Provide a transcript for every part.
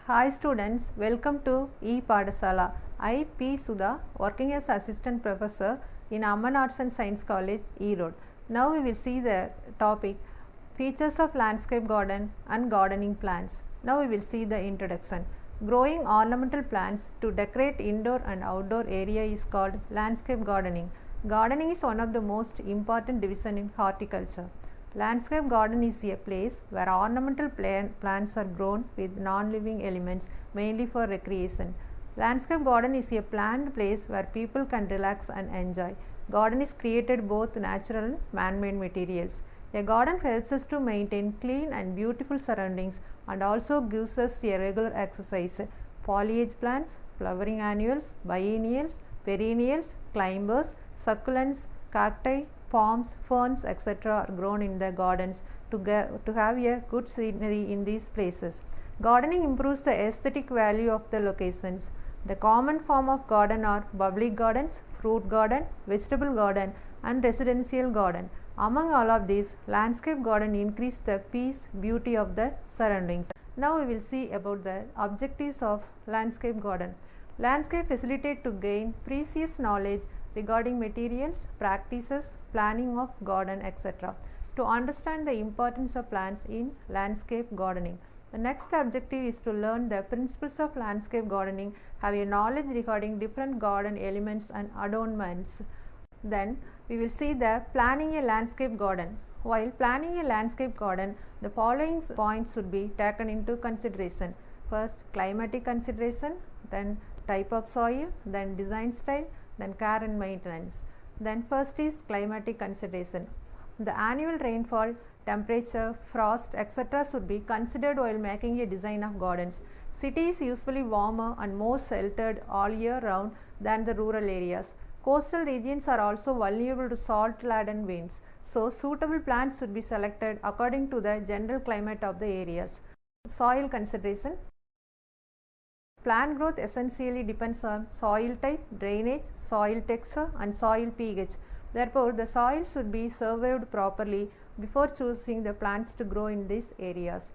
Hi students, welcome to E-Padasala. I P. Sudha, working as assistant professor in Amman Arts and Science College, Erode. Now we will see the topic features of landscape garden and gardening plants. Now we will see the introduction. Growing ornamental plants to decorate indoor and outdoor area is called landscape gardening. Gardening is one of the most important division in horticulture. Landscape garden is a place where ornamental plants are grown with non-living elements mainly for recreation. Landscape garden is a planned place where people can relax and enjoy. Garden is created both natural and man-made materials. A garden helps us to maintain clean and beautiful surroundings and also gives us a regular exercise. Foliage plants, flowering annuals, biennials, perennials, climbers, succulents, cacti, palms, ferns, etc. are grown in the gardens to have a good scenery in these places. Gardening improves the aesthetic value of the locations. The common form of garden are public gardens, fruit garden, vegetable garden and residential garden. Among all of these, landscape garden increase the peace, beauty of the surroundings. Now we will see about the objectives of landscape garden. Landscape facilitate to gain precious knowledge regarding materials, practices, planning of garden, etc. to understand the importance of plants in landscape gardening. The next objective is to learn the principles of landscape gardening, have a knowledge regarding different garden elements and adornments. Then we will see the planning a landscape garden. While planning a landscape garden, the following points should be taken into consideration. First, climatic consideration, then type of soil, then design style, then care and maintenance. Then first is climatic consideration. The annual rainfall, temperature, frost, etc. should be considered while making a design of gardens. Cities usually warmer and more sheltered all year round than the rural areas. Coastal regions are also vulnerable to salt-laden winds, so suitable plants should be selected according to the general climate of the areas. Soil consideration. Plant growth essentially depends on soil type, drainage, soil texture and soil pH. Therefore, the soil should be surveyed properly before choosing the plants to grow in these areas.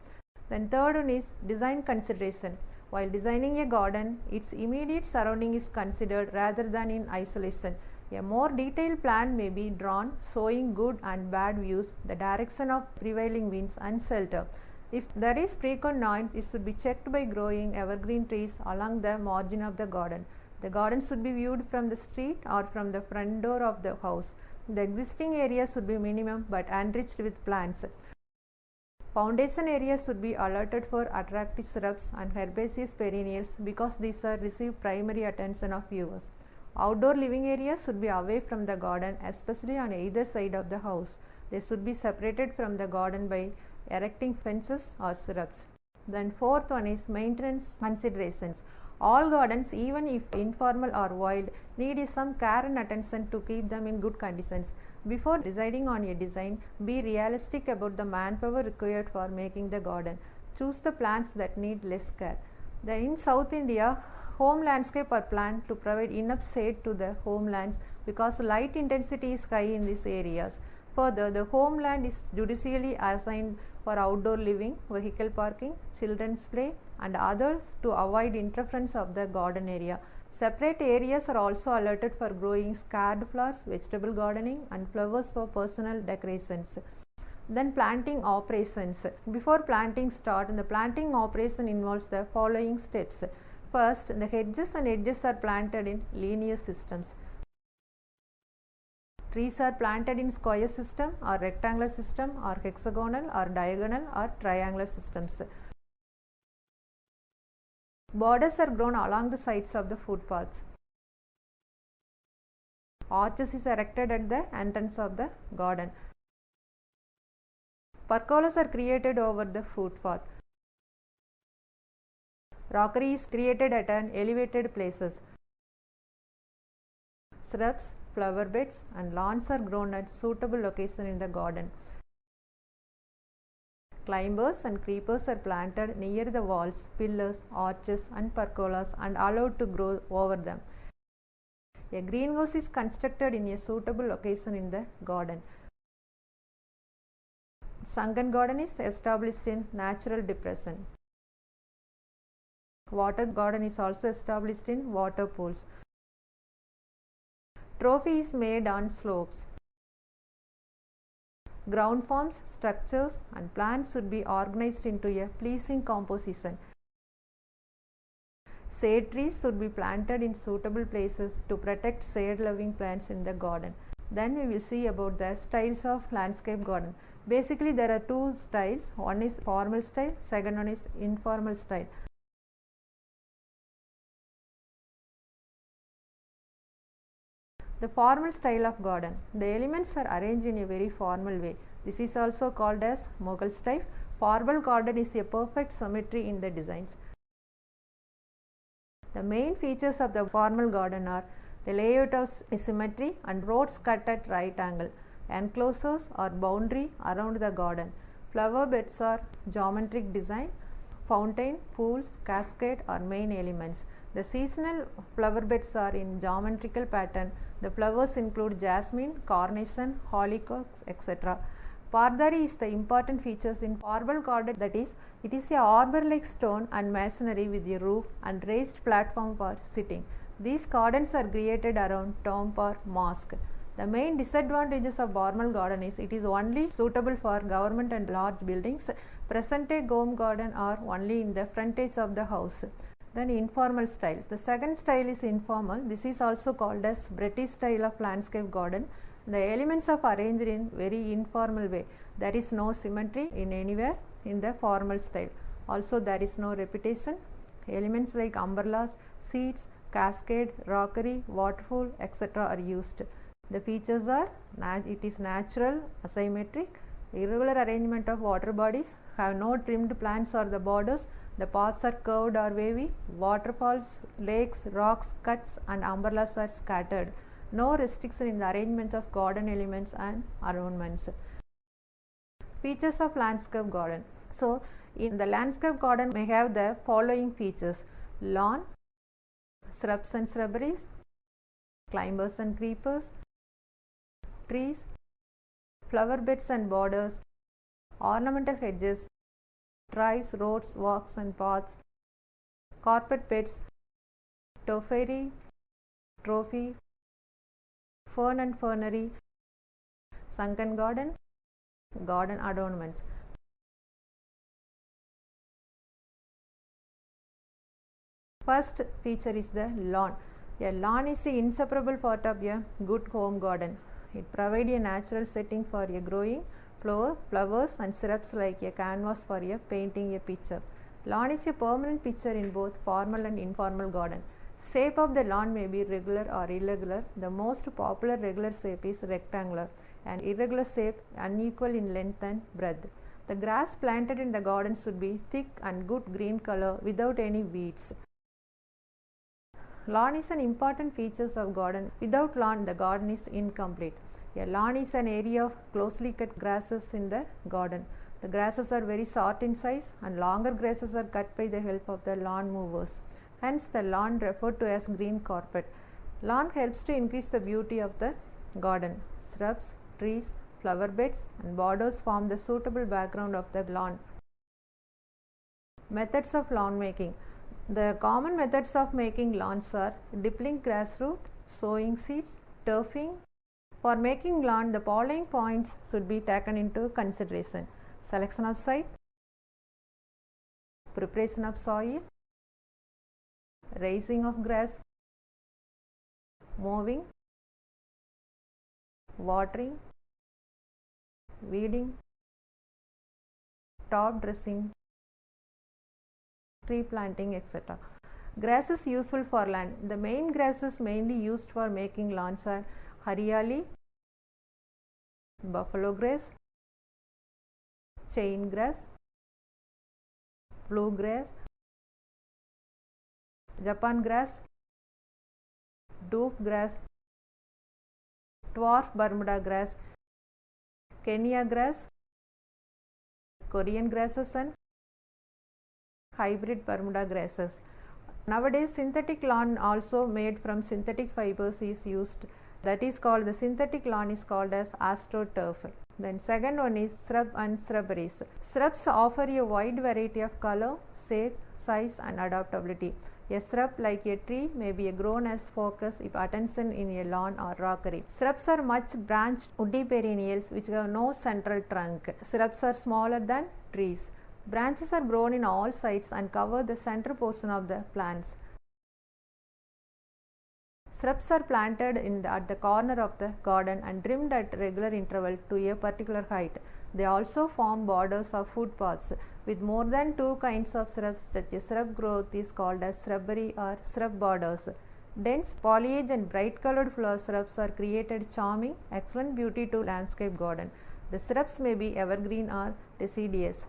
Then third one is design consideration. While designing a garden, its immediate surrounding is considered rather than in isolation. A more detailed plan may be drawn showing good and bad views, the direction of prevailing winds and shelter. If there is frequent noise, it should be checked by growing evergreen trees along the margin of the garden. The garden should be viewed from the street or from the front door of the house. The existing area should be minimum but enriched with plants. Foundation areas should be allotted for attractive shrubs and herbaceous perennials because these are receive primary attention of viewers. Outdoor living areas should be away from the garden, especially on either side of the house. They should be separated from the garden by erecting fences or shrubs. Then fourth one is maintenance considerations. All gardens, even if informal or wild, need some care and attention to keep them in good conditions. Before deciding on a design, be realistic about the manpower required for making the garden. Choose the plants that need less care. Then in South India, home landscape are planned to provide enough shade to the homelands because light intensity is high in these areas. Further, the homeland is judicially assigned for outdoor living, vehicle parking, children's play and others to avoid interference of the garden area. Separate areas are also allotted for growing scarred flowers, vegetable gardening and flowers for personal decorations. Then planting operations. Before planting start, the planting operation involves the following steps. First, the hedges and edges are planted in linear systems. Trees are planted in square system or rectangular system or hexagonal or diagonal or triangular systems. Borders are grown along the sides of the footpaths. Arches is erected at the entrance of the garden. Pergolas are created over the footpath. Rockery is created at an elevated places. Shrubs, flower beds and lawns are grown at suitable location in the garden. Climbers and creepers are planted near the walls, pillars, arches and pergolas and allowed to grow over them. A greenhouse is constructed in a suitable location in the garden. Sunken garden is established in natural depression. Water garden is also established in water pools. Trophy is made on slopes. Ground forms, structures and plants should be organized into a pleasing composition. Shade trees should be planted in suitable places to protect shade-loving plants in the garden. Then we will see about the styles of landscape garden. Basically, there are two styles. One is formal style, second one is informal style. The formal style of garden. The elements are arranged in a very formal way. This is also called as Mughal style. Formal garden is a perfect symmetry in the designs. The main features of the formal garden are the layout of symmetry and roads cut at right angle, enclosures or boundary around the garden. Flower beds are geometric design. Fountain, pools, cascade are main elements. The seasonal flower beds are in geometrical pattern. The flowers include jasmine, carnation, hollyhocks, etc. Pardari is the important features in formal garden, that is, it is a arbor-like stone and masonry with a roof and raised platform for sitting. These gardens are created around tomb or mosque. The main disadvantages of formal garden is it is only suitable for government and large buildings. Present-day home garden are only in the frontage of the house. Then informal style. The second style is informal. This is also called as British style of landscape garden. The elements are arranged in very informal way. There is no symmetry in anywhere in the formal style. Also there is no repetition. Elements like umbrellas, seats, cascade, rockery, waterfall, etc. are used. The features are it is natural, asymmetric, irregular arrangement of water bodies, have no trimmed plants or the borders, the paths are curved or wavy, waterfalls, lakes, rocks, cuts and umbrellas are scattered. No restriction in the arrangement of garden elements and ornaments. Features of landscape garden. So, in the landscape garden may have the following features: lawn, shrubs and shrubberies, climbers and creepers, trees, flower beds and borders, ornamental hedges, drives, roads, walks and paths, carpet beds, tophery, trophy, fern and fernery, sunken garden, garden adornments. First feature is the lawn. A lawn is the inseparable part of a good home garden. It provides a natural setting for a growing flowers and shrubs like a canvas for a painting a picture. Lawn is a permanent picture in both formal and informal garden. Shape of the lawn may be regular or irregular. The most popular regular shape is rectangular, and irregular shape unequal in length and breadth. The grass planted in the garden should be thick and good green color without any weeds. Lawn is an important feature of garden. Without lawn, the garden is incomplete. A lawn is an area of closely cut grasses in the garden. The grasses are very short in size and longer grasses are cut by the help of the lawn mowers. Hence, the lawn referred to as green carpet. Lawn helps to increase the beauty of the garden. Shrubs, trees, flower beds and borders form the suitable background of the lawn. Methods of lawn making. The common methods of making lawns are dipping grassroot, sowing seeds, turfing. For making lawn, the following points should be taken into consideration: selection of site, preparation of soil, raising of grass, mowing, watering, weeding, top dressing, tree planting, etc. Grass is useful for land. The main grasses mainly used for making lawns are Haryali, buffalo grass, chain grass, bluegrass, Japan grass, doof grass, dwarf Bermuda grass, Kenya grass, Korean grasses and hybrid Bermuda grasses. Nowadays, synthetic lawn also made from synthetic fibers is used. That is called, the synthetic lawn is called as astroturf. Then second one is shrub and shrubberies. Shrubs offer a wide variety of color, shape, size and adaptability. A shrub like a tree may be grown as focus if attention in a lawn or rockery. Shrubs are much branched woody perennials which have no central trunk. Shrubs are smaller than trees. Branches are grown in all sides and cover the center portion of the plants. Shrubs are planted at the corner of the garden and trimmed at regular interval to a particular height. They also form borders of footpaths. With more than two kinds of shrubs, such a shrub growth is called as shrubbery or shrub borders. Dense foliage and bright colored flower shrubs are created charming, excellent beauty to landscape garden. The shrubs may be evergreen or deciduous.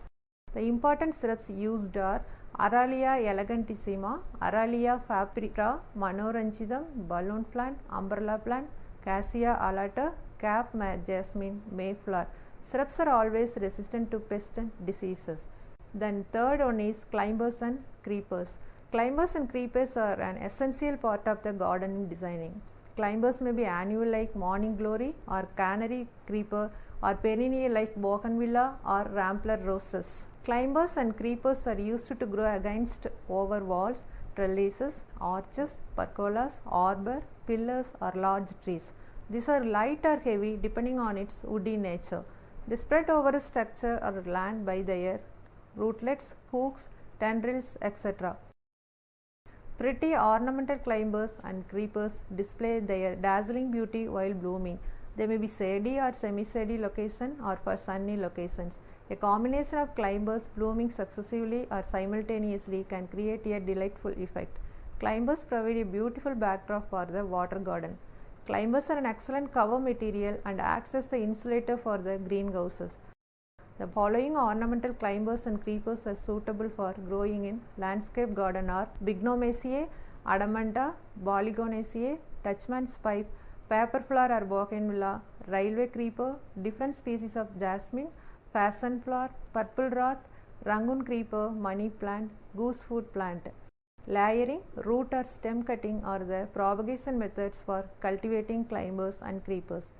The important shrubs used are Aralia elegantissima, Aralia fabrica, Manoranjidam, balloon plant, umbrella plant, Cassia alata, cap jasmine, mayflower. Shrubs are always resistant to pests and diseases. Then third one is climbers and creepers. Climbers and creepers are an essential part of the gardening designing. Climbers may be annual like morning glory or canary creeper or perennial like bougainvillea or rambler roses. Climbers and creepers are used to grow against over walls, trellises, arches, pergolas, arbor, pillars or large trees. These are light or heavy depending on its woody nature. They spread over a structure or land by their rootlets, hooks, tendrils, etc. Pretty ornamental climbers and creepers display their dazzling beauty while blooming. They may be shady or semi-shady location or for sunny locations. A combination of climbers blooming successively or simultaneously can create a delightful effect. Climbers provide a beautiful backdrop for the water garden. Climbers are an excellent cover material and acts as the insulator for the greenhouses. The following ornamental climbers and creepers are suitable for growing in landscape garden are Bignomaceae, Adamanta, Polygonaceae, Dutchman's pipe, paperflower or bougainvillea, railway creeper, different species of jasmine, fashion flower, purple rot, rangoon creeper, money plant, goosefoot plant. Layering, root or stem cutting are the propagation methods for cultivating climbers and creepers.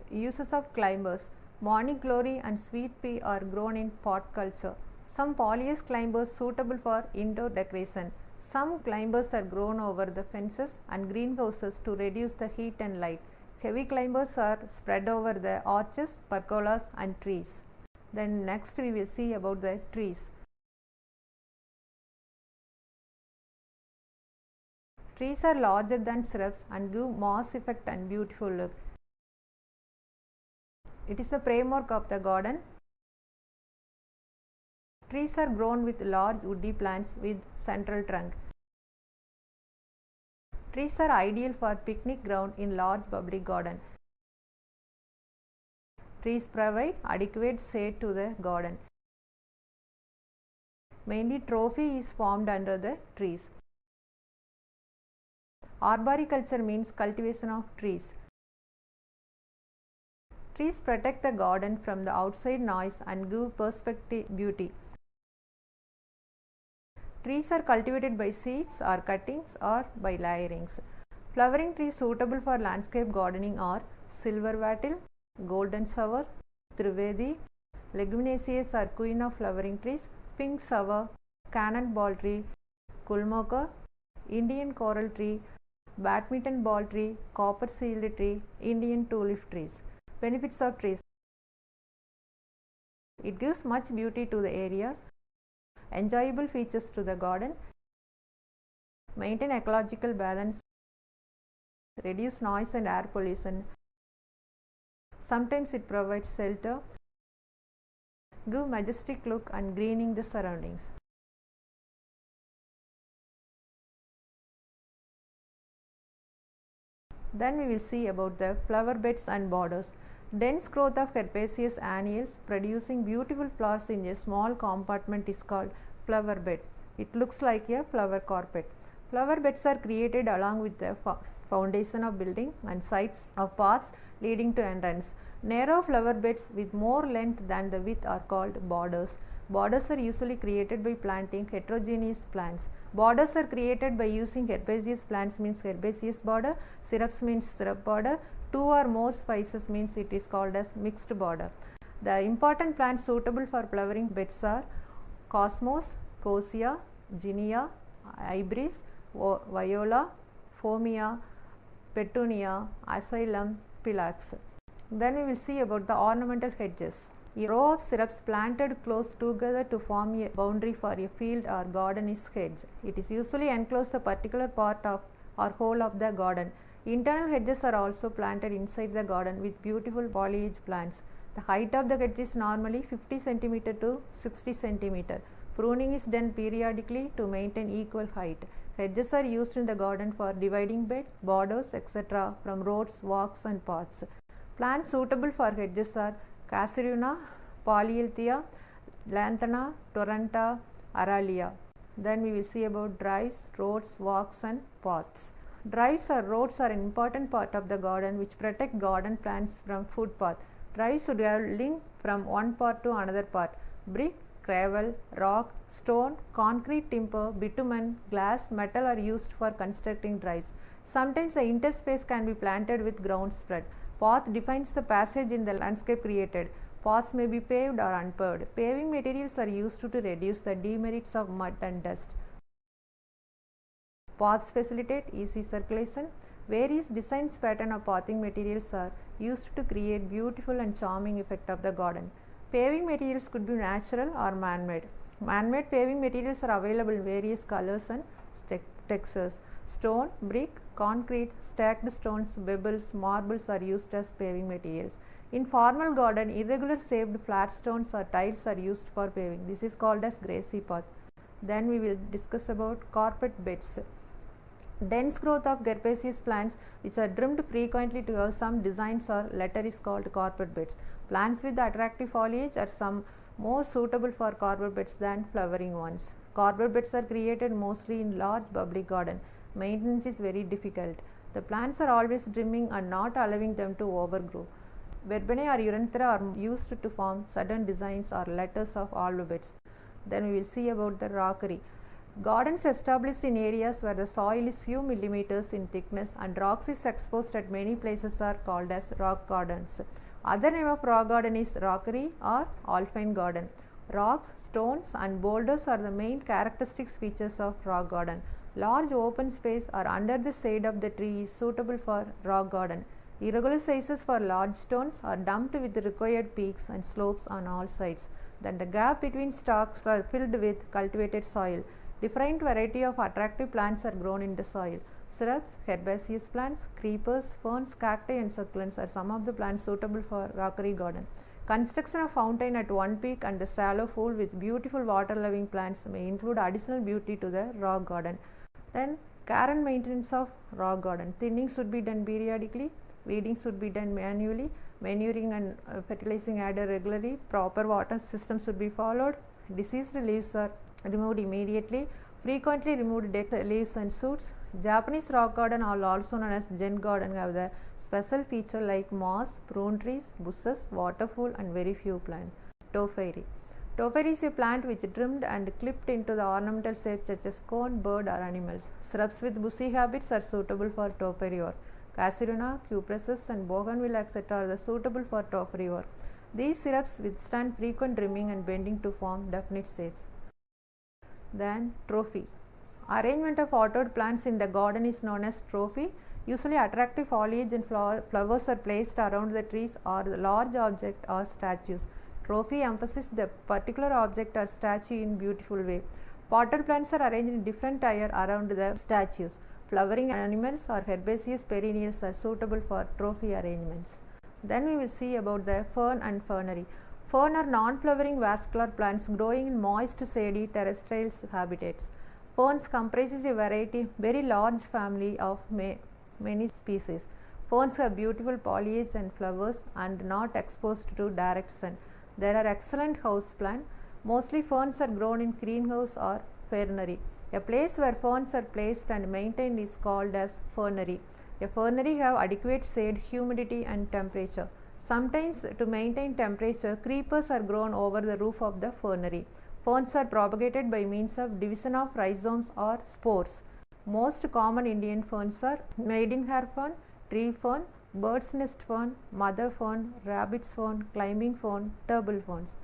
Uses of climbers. Morning glory and sweet pea are grown in pot culture. Some polyas climbers suitable for indoor decoration. Some climbers are grown over the fences and greenhouses to reduce the heat and light. Heavy climbers are spread over the arches, pergolas and trees. Then next we will see about the trees. Trees are larger than shrubs and give moss effect and beautiful look. It is the framework of the garden. Trees are grown with large woody plants with central trunk. Trees are ideal for picnic ground in large public garden. Trees provide adequate shade to the garden. Mainly trophy is formed under the trees. Arboriculture means cultivation of trees. Trees protect the garden from the outside noise and give perspective beauty. Trees are cultivated by seeds or cuttings or by layerings. Flowering trees suitable for landscape gardening are silver wattle, golden sour, trivedi. Leguminaceae are queen of flowering trees, pink sour, cannonball tree, kulmoka, Indian coral tree, badminton ball tree, copper shield tree, Indian tulip trees. Benefits of trees. It gives much beauty to the areas, enjoyable features to the garden, maintain ecological balance, reduce noise and air pollution. Sometimes it provides shelter, give majestic look and greening the surroundings. Then we will see about the flower beds and borders. Dense growth of herbaceous annuals producing beautiful flowers in a small compartment is called flower bed. It looks like a flower carpet. Flower beds are created along with the foundation of building and sides of paths leading to entrance. Narrow flower beds with more length than the width are called borders. Borders are usually created by planting heterogeneous plants. Borders are created by using herbaceous plants means herbaceous border, shrubs means shrub border, two or more spices means it is called as mixed border. The important plants suitable for flowering beds are cosmos, cassia, ginea, ibris, viola, phomia, petunia, asylum, pilax. Then we will see about the ornamental hedges. A row of shrubs planted close together to form a boundary for a field or garden is hedge. It is usually enclosed a particular part of or whole of the garden. Internal hedges are also planted inside the garden with beautiful foliage plants. The height of the hedge is normally 50 cm to 60 cm. Pruning is done periodically to maintain equal height. Hedges are used in the garden for dividing bed, borders, etc. from roads, walks and paths. Plants suitable for hedges are Casuarina, Polyalthia, Lantana, Torrenta, Aralia. Then we will see about drives, roads, walks and paths. Drives or roads are an important part of the garden which protect garden plants from footpath. Drives should have link from one part to another part. Brick, gravel, rock, stone, concrete, timber, bitumen, glass, metal are used for constructing drives. Sometimes the interspace can be planted with ground spread. Path defines the passage in the landscape created. Paths may be paved or unpaved. Paving materials are used to reduce the demerits of mud and dust. Paths facilitate easy circulation. Various designs, pattern of pathing materials are used to create beautiful and charming effect of the garden. Paving materials could be natural or man-made. Man-made paving materials are available in various colors and textures. Stone, brick, concrete, stacked stones, pebbles, marbles are used as paving materials. In formal garden, irregular shaped flat stones or tiles are used for paving. This is called as grassy path. Then we will discuss about carpet beds. Dense growth of herbaceous plants which are trimmed frequently to have some designs or letter is called carpet beds. Plants with attractive foliage are some more suitable for carpet beds than flowering ones. Carpet beds are created mostly in large public garden. Maintenance is very difficult. The plants are always trimming and not allowing them to overgrow. Verbena or Euranthera are used to form sudden designs or letters of olive beds. Then we will see about the rockery. Gardens established in areas where the soil is few millimeters in thickness and rocks is exposed at many places are called as rock gardens. Other name of rock garden is rockery or alpine garden. Rocks, stones and boulders are the main characteristic features of rock garden. Large open space or under the shade of the tree is suitable for rock garden. Irregular sizes for large stones are dumped with the required peaks and slopes on all sides. Then the gap between stalks are filled with cultivated soil. Different variety of attractive plants are grown in the soil. Shrubs, herbaceous plants, creepers, ferns, cacti and succulents are some of the plants suitable for rockery garden. Construction of fountain at one peak and a shallow pool with beautiful water-loving plants may include additional beauty to the rock garden. Then care and maintenance of rock garden. Thinning should be done periodically. Weeding should be done manually. Manuring and fertilizing added regularly. Proper water system should be followed. Diseased leaves are removed immediately. Frequently removed dead leaves and shoots. Japanese rock garden, also known as Zen garden, have the special feature like moss, prune trees, bushes, waterfall and very few plants. Tophaceae. Tophaceae is a plant which trimmed and clipped into the ornamental shape such as cone, bird or animals. Shrubs with bushy habits are suitable for topiary work. Casuarina, cupressus and bougainvillea etc. are suitable for topiary work. These shrubs withstand frequent trimming and bending to form definite shapes. Then trophy. Arrangement of ordered plants in the garden is known as trophy. Usually attractive foliage and flowers are placed around the trees or the large object or statues. Trophy emphasizes the particular object or statue in beautiful way. Potted plants are arranged in different tier around the statues. Flowering animals or herbaceous perennials are suitable for trophy arrangements. Then we will see about the fern and fernery. Fern are non-flowering vascular plants growing in moist, shady, terrestrial habitats. Ferns comprises a very large family of many species. Ferns have beautiful foliage and flowers and not exposed to direct sun. There are excellent house plant. Mostly ferns are grown in greenhouse or fernery. A place where ferns are placed and maintained is called as fernery. A fernery have adequate shade, humidity and temperature. Sometimes to maintain temperature, creepers are grown over the roof of the fernery. Ferns are propagated by means of division of rhizomes or spores. Most common Indian ferns are maidenhair fern, tree fern, bird's nest fern, mother fern, rabbit's fern, climbing fern, table ferns.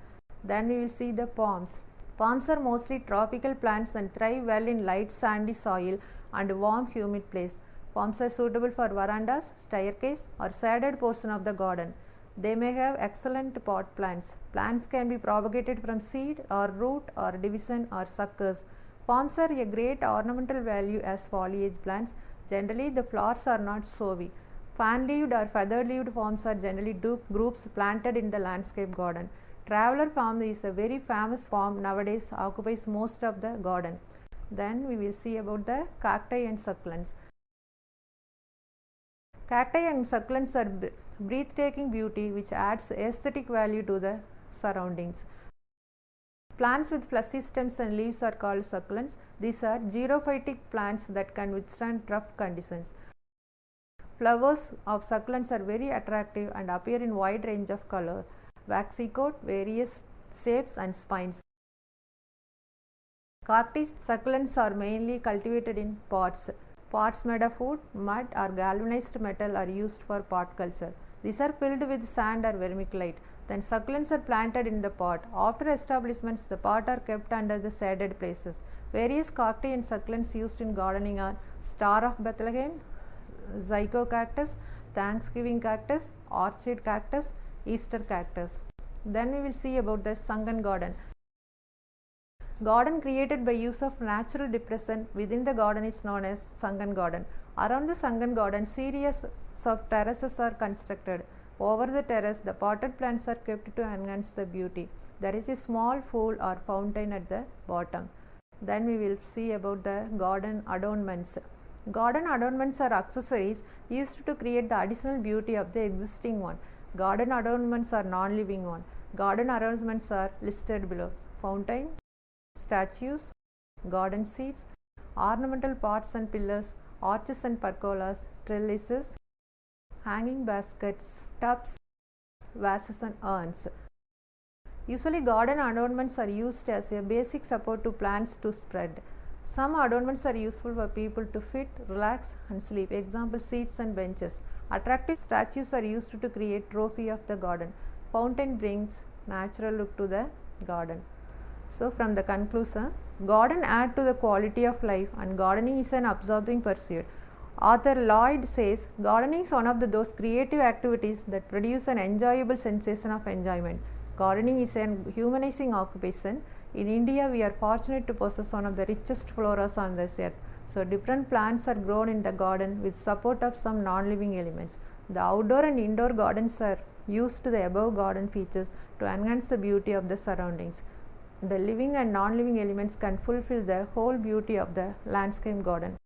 Then we will see the palms. Palms are mostly tropical plants and thrive well in light sandy soil and warm humid place. Palms are suitable for verandas, staircase or shaded portion of the garden. They may have excellent pot plants. Plants can be propagated from seed or root or division or suckers. Palms are a great ornamental value as foliage plants. Generally, the flowers are not showy. Fan-leaved or feather-leaved palms are generally groups planted in the landscape garden. Traveler palm is a very famous palm nowadays, occupies most of the garden. Then we will see about the cacti and succulents. Cacti and succulents are breathtaking beauty which adds aesthetic value to the surroundings. Plants with fleshy stems and leaves are called succulents. These are xerophytic plants that can withstand rough conditions. Flowers of succulents are very attractive and appear in wide range of color, waxy coat, various shapes and spines. Cacti succulents are mainly cultivated in pots. Pots made of wood, mud or galvanized metal are used for pot culture. These are filled with sand or vermiculite. Then succulents are planted in the pot. After establishments, the pot are kept under the shaded places. Various cacti and succulents used in gardening are Star of Bethlehem, Zycocactus, Thanksgiving cactus, orchid cactus, Easter cactus. Then we will see about the sunken garden. Garden created by use of natural depressant within the garden is known as sunken garden. Around the sunken garden, series of terraces are constructed. Over the terrace, the potted plants are kept to enhance the beauty. There is a small pool or fountain at the bottom. Then we will see about the garden adornments. Garden adornments are accessories used to create the additional beauty of the existing one. Garden adornments are non-living one. Garden adornments are listed below. Fountain, statues, garden seats, ornamental pots and pillars, arches and pergolas, trellises, hanging baskets, tubs, vases and urns. Usually garden adornments are used as a basic support to plants to spread. Some adornments are useful for people to sit, relax and sleep. Example, seats and benches. Attractive statues are used to create trophy of the garden. Fountain brings natural look to the garden. So from the conclusion, garden add to the quality of life and gardening is an absorbing pursuit. Author Lloyd says, gardening is one of those creative activities that produce an enjoyable sensation of enjoyment. Gardening is an humanizing occupation. In India, we are fortunate to possess one of the richest floras on this earth. So different plants are grown in the garden with support of some non-living elements. The outdoor and indoor gardens are used to the above garden features to enhance the beauty of the surroundings. The living and non-living elements can fulfill the whole beauty of the landscape garden.